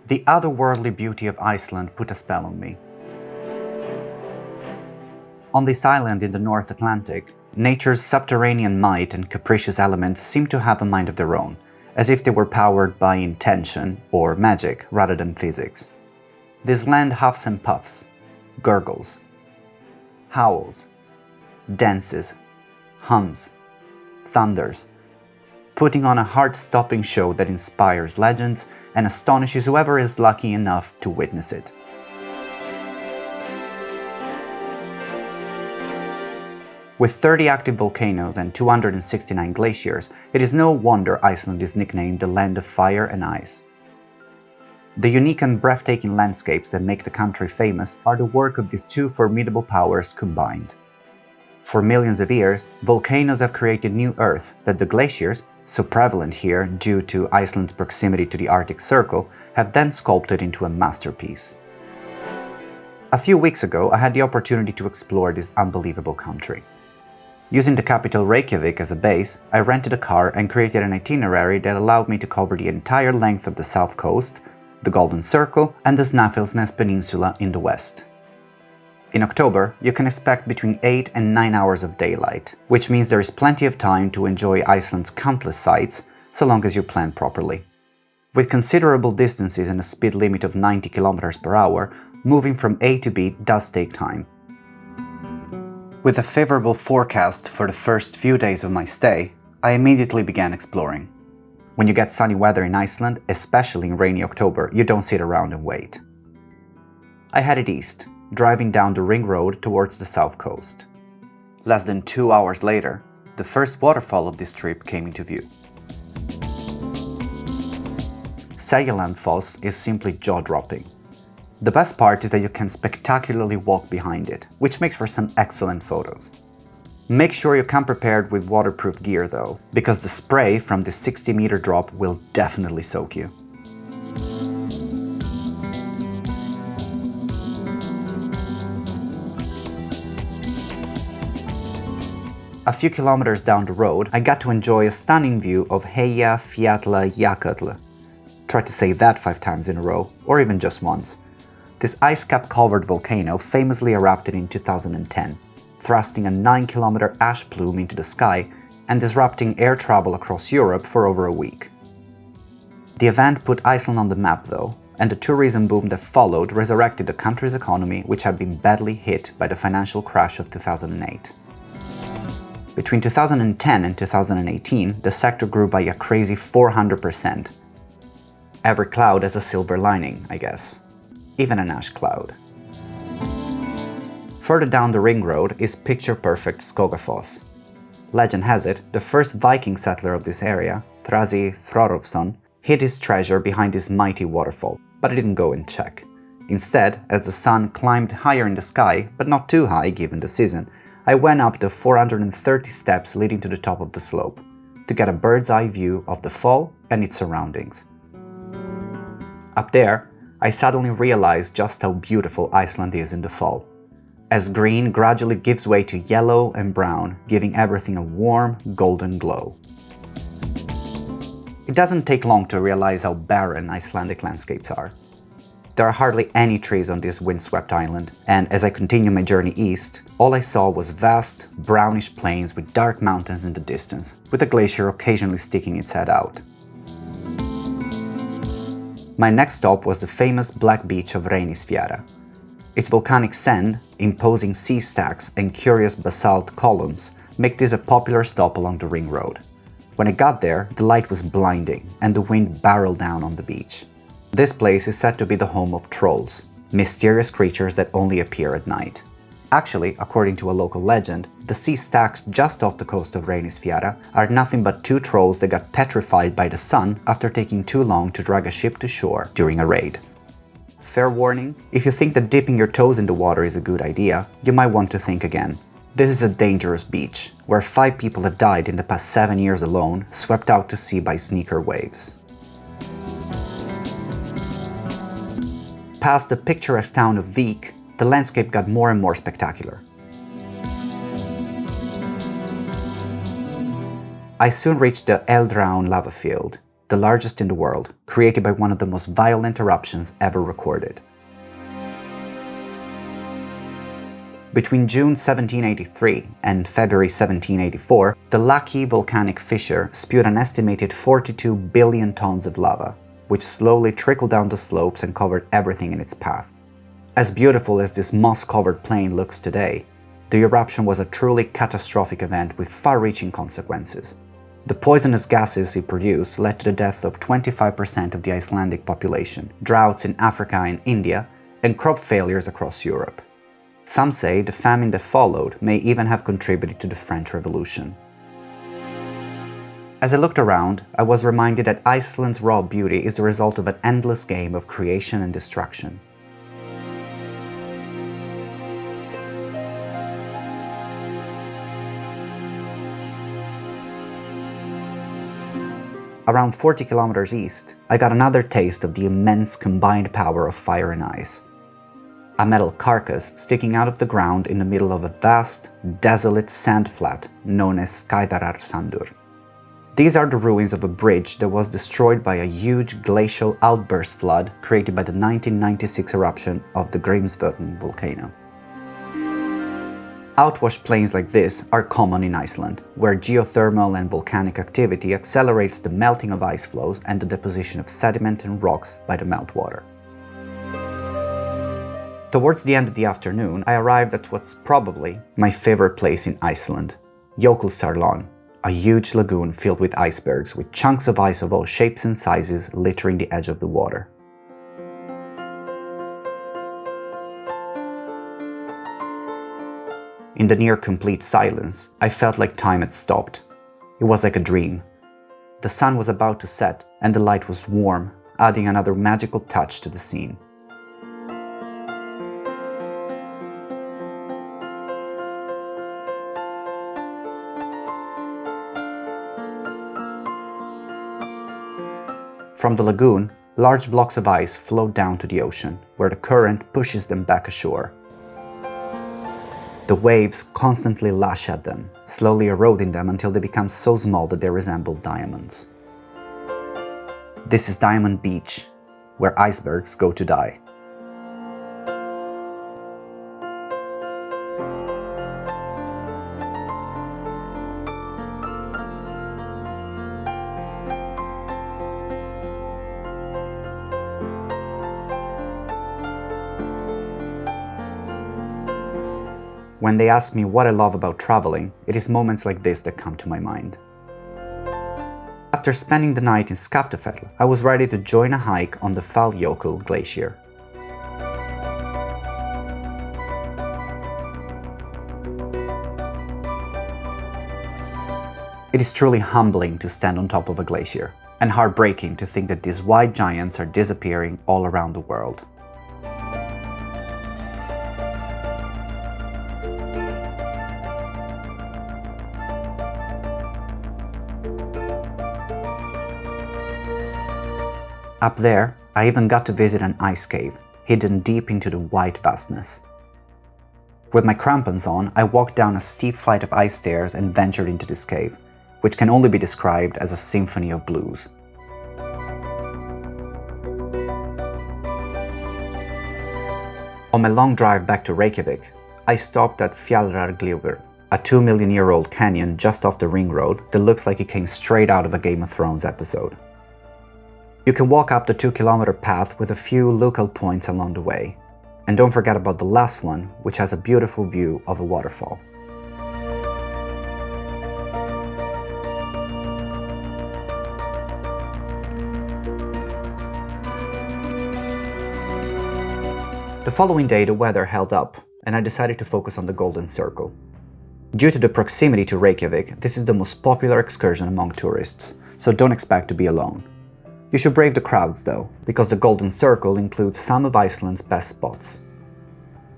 The otherworldly beauty of Iceland put a spell on me. On this island in the North Atlantic, nature's subterranean might and capricious elements seem to have a mind of their own, as if they were powered by intention or magic rather than physics. This land huffs and puffs, gurgles, howls, dances, hums, thunders, putting on a heart-stopping show that inspires legends and astonishes whoever is lucky enough to witness it. With 30 active volcanoes and 269 glaciers, it is no wonder Iceland is nicknamed the land of fire and ice. The unique and breathtaking landscapes that make the country famous are the work of these two formidable powers combined. For millions of years, volcanoes have created new Earth that the glaciers, so prevalent here due to Iceland's proximity to the Arctic Circle, have then sculpted into a masterpiece. A few weeks ago, I had the opportunity to explore this unbelievable country. Using the capital Reykjavik as a base, I rented a car and created an itinerary that allowed me to cover the entire length of the south coast, the Golden Circle, and the Snæfellsnes Peninsula in the west. In October, you can expect between 8 and 9 hours of daylight, which means there is plenty of time to enjoy Iceland's countless sights, so long as you plan properly. With considerable distances and a speed limit of 90 km per hour, moving from A to B does take time. With a favorable forecast for the first few days of my stay, I immediately began exploring. When you get sunny weather in Iceland, especially in rainy October, you don't sit around and wait. I headed east, driving down the ring road towards the south coast. Less than 2 hours later, the first waterfall of this trip came into view. Falls is simply jaw-dropping. The best part is that you can spectacularly walk behind it, which makes for some excellent photos. Make sure you come prepared with waterproof gear though, because the spray from this 60-meter drop will definitely soak you. A few kilometers down the road, I got to enjoy a stunning view of Eyjafjallajökull. Try to say that 5 times in a row, or even just once. This ice cap covered volcano famously erupted in 2010, thrusting a 9-kilometer ash plume into the sky and disrupting air travel across Europe for over a week. The event put Iceland on the map though, and the tourism boom that followed resurrected the country's economy, which had been badly hit by the financial crash of 2008. Between 2010 and 2018, the sector grew by a crazy 400%. Every cloud has a silver lining, I guess. Even an ash cloud. Further down the ring road is picture-perfect Skogafoss. Legend has it, the first Viking settler of this area, Thrazi Thorolfsson, hid his treasure behind this mighty waterfall, but I didn't go and check. Instead, as the sun climbed higher in the sky, but not too high given the season, I went up the 430 steps leading to the top of the slope, to get a bird's-eye view of the fall and its surroundings. Up there, I suddenly realized just how beautiful Iceland is in the fall, as green gradually gives way to yellow and brown, giving everything a warm, golden glow. It doesn't take long to realize how barren Icelandic landscapes are. There are hardly any trees on this windswept island, and as I continue my journey east, all I saw was vast, brownish plains with dark mountains in the distance, with a glacier occasionally sticking its head out. My next stop was the famous black beach of Reynisfjara. Its volcanic sand, imposing sea stacks and curious basalt columns make this a popular stop along the ring road. When I got there, the light was blinding and the wind barreled down on the beach. This place is said to be the home of trolls, mysterious creatures that only appear at night. Actually, according to a local legend, the sea stacks just off the coast of Reynisfjara are nothing but 2 trolls that got petrified by the sun after taking too long to drag a ship to shore during a raid. Fair warning, if you think that dipping your toes in the water is a good idea, you might want to think again. This is a dangerous beach, where 5 people have died in the past 7 years alone, swept out to sea by sneaker waves. Past the picturesque town of Vik, the landscape got more and more spectacular. I soon reached the Eldraun lava field, the largest in the world, created by one of the most violent eruptions ever recorded. Between June 1783 and February 1784, the Laki volcanic fissure spewed an estimated 42 billion tons of lava, which slowly trickled down the slopes and covered everything in its path. As beautiful as this moss-covered plain looks today, the eruption was a truly catastrophic event with far-reaching consequences. The poisonous gases it produced led to the death of 25% of the Icelandic population, droughts in Africa and India, and crop failures across Europe. Some say the famine that followed may even have contributed to the French Revolution. As I looked around, I was reminded that Iceland's raw beauty is the result of an endless game of creation and destruction. Around 40 kilometers east, I got another taste of the immense combined power of fire and ice. A metal carcass sticking out of the ground in the middle of a vast, desolate sand flat known as Skeiðarársandur. These are the ruins of a bridge that was destroyed by a huge glacial outburst flood created by the 1996 eruption of the Grímsvötn volcano. Outwash plains like this are common in Iceland, where geothermal and volcanic activity accelerates the melting of ice floes and the deposition of sediment and rocks by the meltwater. Towards the end of the afternoon, I arrived at what's probably my favorite place in Iceland, Jökulsárlón, a huge lagoon filled with icebergs with chunks of ice of all shapes and sizes littering the edge of the water. In the near-complete silence, I felt like time had stopped. It was like a dream. The sun was about to set and the light was warm, adding another magical touch to the scene. From the lagoon, large blocks of ice float down to the ocean, where the current pushes them back ashore. The waves constantly lash at them, slowly eroding them until they become so small that they resemble diamonds. This is Diamond Beach, where icebergs go to die. When they ask me what I love about traveling, it is moments like this that come to my mind. After spending the night in Skaftafell, I was ready to join a hike on the Falljökull glacier. It is truly humbling to stand on top of a glacier, and heartbreaking to think that these white giants are disappearing all around the world. Up there, I even got to visit an ice cave, hidden deep into the white vastness. With my crampons on, I walked down a steep flight of ice stairs and ventured into this cave, which can only be described as a symphony of blues. On my long drive back to Reykjavik, I stopped at Fjallargljúfur, a 2-million-year-old canyon just off the ring road that looks like it came straight out of a Game of Thrones episode. You can walk up the 2-kilometer path with a few local points along the way. And don't forget about the last one, which has a beautiful view of a waterfall. The following day the weather held up, and I decided to focus on the Golden Circle. Due to the proximity to Reykjavik, this is the most popular excursion among tourists, so don't expect to be alone. You should brave the crowds though, because the Golden Circle includes some of Iceland's best spots.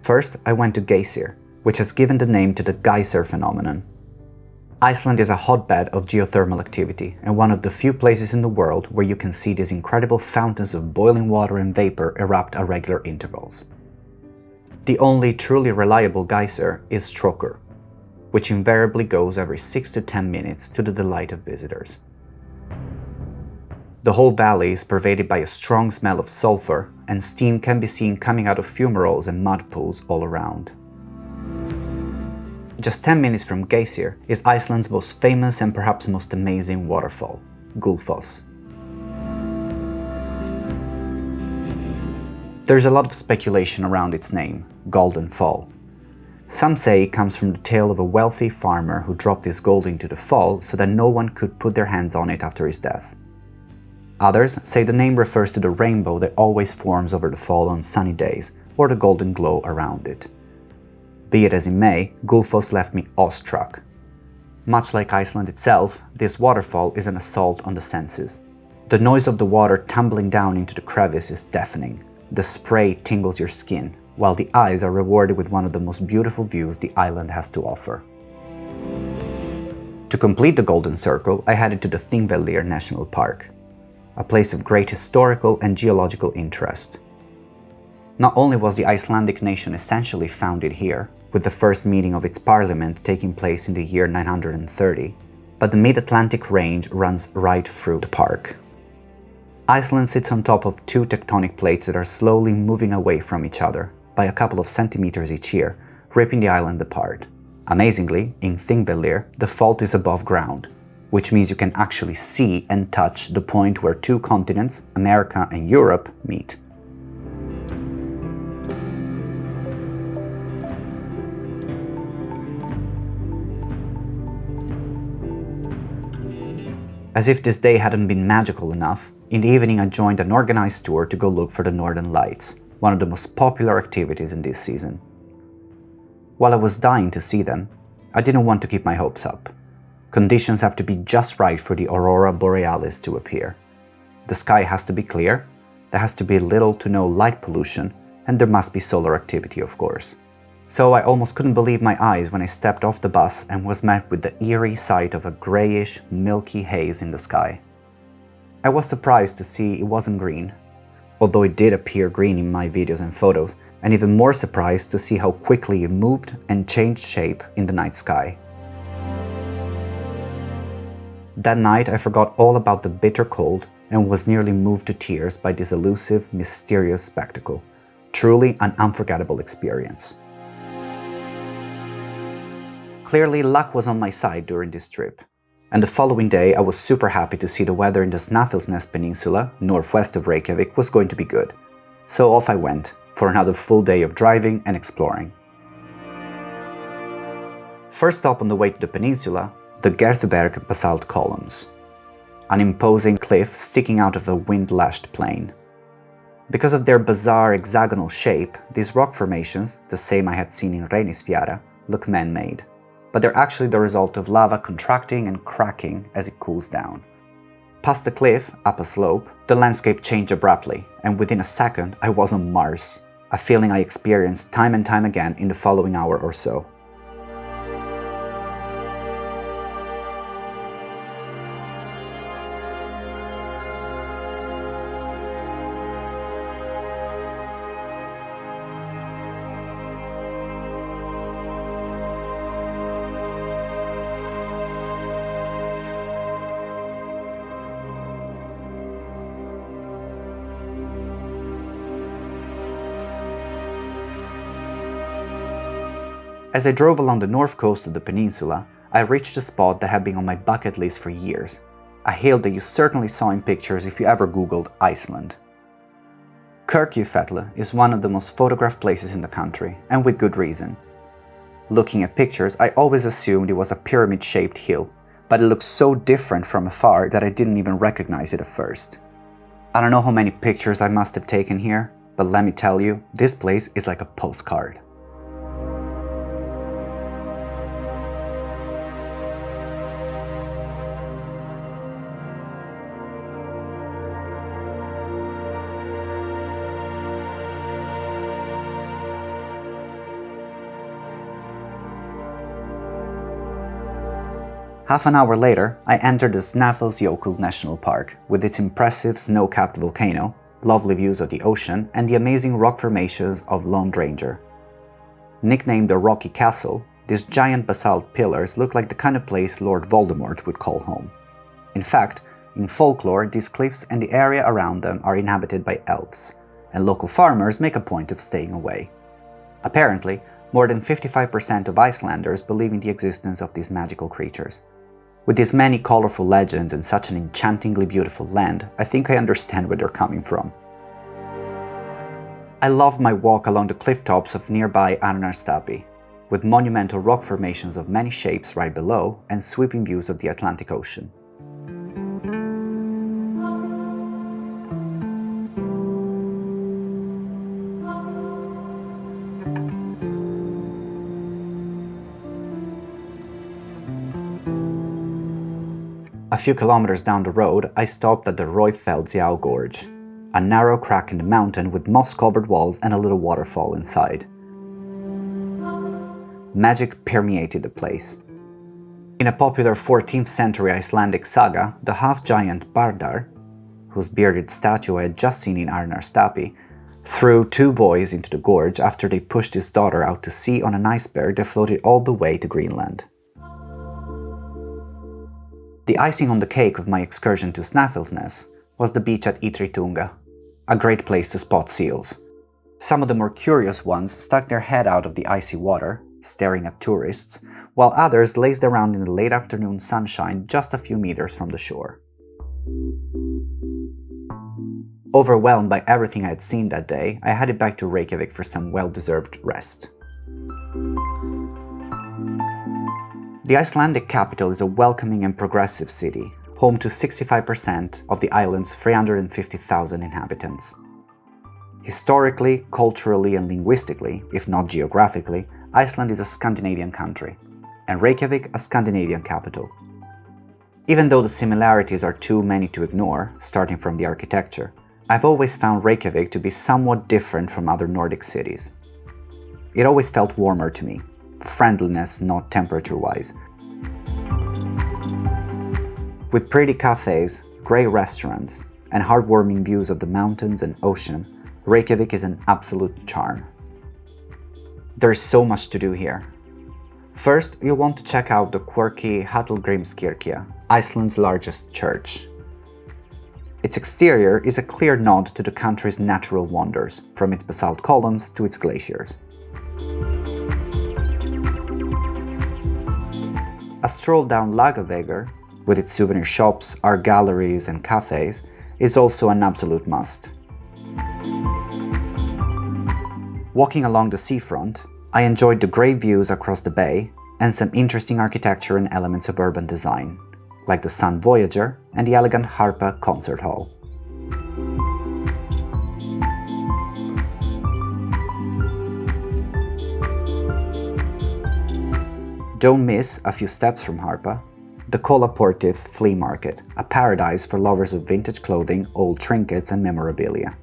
First, I went to Geysers, which has given the name to the geyser phenomenon. Iceland is a hotbed of geothermal activity and one of the few places in the world where you can see these incredible fountains of boiling water and vapor erupt at regular intervals. The only truly reliable geyser is Strókur, which invariably goes every 6 to 10 minutes to the delight of visitors. The whole valley is pervaded by a strong smell of sulfur, and steam can be seen coming out of fumaroles and mud pools all around. Just 10 minutes from Geysers is Iceland's most famous and perhaps most amazing waterfall, Gullfoss. There's a lot of speculation around its name, Golden Fall. Some say it comes from the tale of a wealthy farmer who dropped his gold into the fall so that no one could put their hands on it after his death. Others say the name refers to the rainbow that always forms over the fall on sunny days, or the golden glow around it. Be it as it may, Gullfoss left me awestruck. Much like Iceland itself, this waterfall is an assault on the senses. The noise of the water tumbling down into the crevice is deafening. The spray tingles your skin, while the eyes are rewarded with one of the most beautiful views the island has to offer. To complete the Golden Circle, I headed to the Thingvellir National Park, a place of great historical and geological interest. Not only was the Icelandic nation essentially founded here, with the first meeting of its parliament taking place in the year 930, but the mid-Atlantic range runs right through the park. Iceland sits on top of two tectonic plates that are slowly moving away from each other by a couple of centimeters each year, ripping the island apart. Amazingly, in Thingvellir, the fault is above ground, which means you can actually see and touch the point where two continents, America and Europe, meet. As if this day hadn't been magical enough, in the evening I joined an organized tour to go look for the Northern Lights, one of the most popular activities in this season. While I was dying to see them, I didn't want to keep my hopes up. Conditions have to be just right for the aurora borealis to appear. The sky has to be clear, there has to be little to no light pollution, and there must be solar activity, of course. So I almost couldn't believe my eyes when I stepped off the bus and was met with the eerie sight of a grayish, milky haze in the sky. I was surprised to see it wasn't green, although it did appear green in my videos and photos, and even more surprised to see how quickly it moved and changed shape in the night sky. That night I forgot all about the bitter cold and was nearly moved to tears by this elusive, mysterious spectacle. Truly an unforgettable experience. Clearly, luck was on my side during this trip, and the following day I was super happy to see the weather in the Snæfellsnes Peninsula, northwest of Reykjavik, was going to be good. So off I went, for another full day of driving and exploring. First stop on the way to the peninsula, the Gerðuberg basalt columns, an imposing cliff sticking out of a wind-lashed plain. Because of their bizarre hexagonal shape, these rock formations, the same I had seen in Reynisfjara, look man-made. But they're actually the result of lava contracting and cracking as it cools down. Past the cliff, up a slope, the landscape changed abruptly, and within a second I was on Mars, a feeling I experienced time and time again in the following hour or so. As I drove along the north coast of the peninsula, I reached a spot that had been on my bucket list for years, a hill that you certainly saw in pictures if you ever googled Iceland. Kirkjufell is one of the most photographed places in the country, and with good reason. Looking at pictures, I always assumed it was a pyramid-shaped hill, but it looks so different from afar that I didn't even recognize it at first. I don't know how many pictures I must have taken here, but let me tell you, this place is like a postcard. Half an hour later, I entered the Snæfellsnes National Park, with its impressive snow-capped volcano, lovely views of the ocean, and the amazing rock formations of Lone Ranger. Nicknamed the Rocky Castle, these giant basalt pillars look like the kind of place Lord Voldemort would call home. In fact, In folklore, these cliffs and the area around them are inhabited by elves, and local farmers make a point of staying away. Apparently, more than 55% of Icelanders believe in the existence of these magical creatures. With these many colorful legends and such an enchantingly beautiful land, I think I understand where they're coming from. I loved my walk along the cliff tops of nearby Arnarstapi, with monumental rock formations of many shapes right below and sweeping views of the Atlantic Ocean. A few kilometers down the road, I stopped at the Reykjavik Gorge, a narrow crack in the mountain with moss-covered walls and a little waterfall inside. Magic permeated the place. In a popular 14th century Icelandic saga, the half-giant Bardar, whose bearded statue I had just seen in Arnarstapi, threw two boys into the gorge after they pushed his daughter out to sea on an iceberg that floated all the way to Greenland. The icing on the cake of my excursion to Snæfellsnes was the beach at Itritunga, a great place to spot seals. Some of the more curious ones stuck their head out of the icy water, staring at tourists, while others lazed around in the late afternoon sunshine just a few meters from the shore. Overwhelmed by everything I had seen that day, I headed back to Reykjavik for some well-deserved rest. The Icelandic capital is a welcoming and progressive city, home to 65% of the island's 350,000 inhabitants. Historically, culturally and linguistically, if not geographically, Iceland is a Scandinavian country, and Reykjavik a Scandinavian capital. Even though the similarities are too many to ignore, starting from the architecture, I've always found Reykjavik to be somewhat different from other Nordic cities. It always felt warmer to me. Friendliness, not temperature-wise. With pretty cafes, grey restaurants, and heartwarming views of the mountains and ocean, Reykjavik is an absolute charm. There is so much to do here. First, you'll want to check out the quirky Hallgrímskirkja, Iceland's largest church. Its exterior is a clear nod to the country's natural wonders, from its basalt columns to its glaciers. A stroll down Lagavegur, with its souvenir shops, art galleries and cafes, is also an absolute must. Walking along the seafront, I enjoyed the great views across the bay and some interesting architecture and elements of urban design, like the Sun Voyager and the elegant Harpa concert hall. Don't miss, a few steps from Harpa, the Kolaportið flea market, a paradise for lovers of vintage clothing, old trinkets and memorabilia.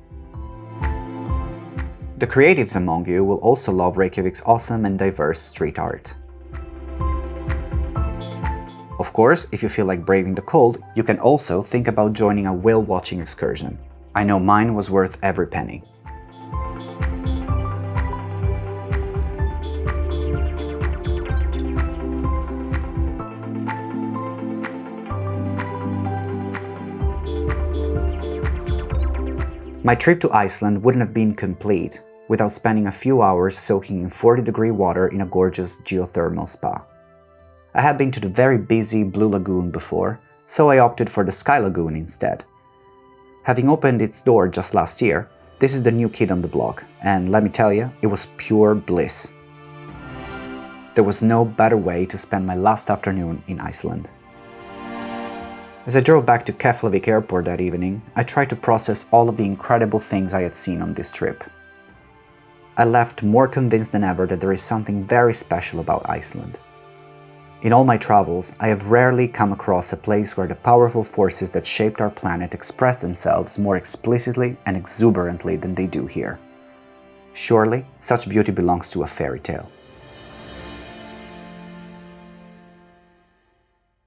The creatives among you will also love Reykjavik's awesome and diverse street art. Of course, if you feel like braving the cold, you can also think about joining a whale-watching excursion. I know mine was worth every penny. My trip to Iceland wouldn't have been complete without spending a few hours soaking in 40-degree water in a gorgeous geothermal spa. I had been to the very busy Blue Lagoon before, so I opted for the Sky Lagoon instead. Having opened its door just last year, this is the new kid on the block, and let me tell you, it was pure bliss. There was no better way to spend my last afternoon in Iceland. As I drove back to Keflavik airport that evening, I tried to process all of the incredible things I had seen on this trip. I left more convinced than ever that there is something very special about Iceland. In all my travels, I have rarely come across a place where the powerful forces that shaped our planet express themselves more explicitly and exuberantly than they do here. Surely, such beauty belongs to a fairy tale.